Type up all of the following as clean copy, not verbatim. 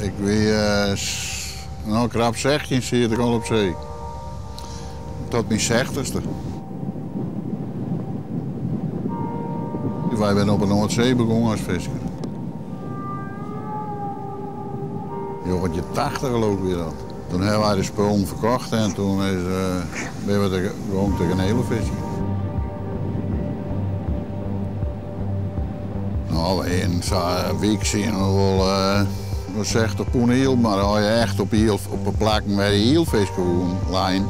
Ik weet, nou, krap 16 zit ik al op zee. Tot mijn 60ste. Wij zijn op de Noordzee begonnen als visker. Jongetje 80 geloof ik weer dan. Toen hebben wij de spullen verkocht en toen ben we gewoon tegen een hele visje. Nou, in zo'n week zien we wel, zegt op een heel, maar als je echt op een plek met een hielvis gewoon lijn,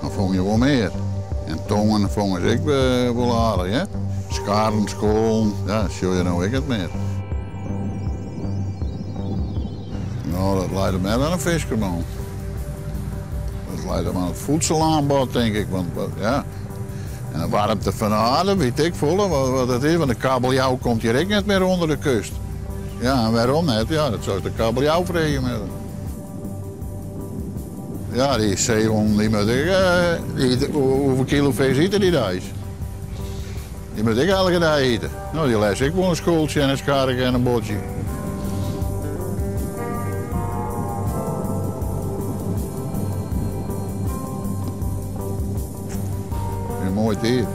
dan vang je wel meer. En tongen vangen ze ik wel aardig, hè. Skaren, school, ja, zie je nou ik het meer. Nou, dat leidt mij aan een viskerman. Dat leidt aan het voedselaanbod, denk ik. Want, ja. En de warmte van aarde, weet ik veel wat het is. Want de kabeljauw komt hier ook niet meer onder de kust. Ja, en waarom niet? Ja, dat zou de kabeljauw vregen met. Ja, die zeehond, die moet ik, hoeveel kilo vis eten die daar is? Die moet ik elke dag eten. Nou, die les ik wel een schooltje en een skarretje en een botje. Een mooi dier.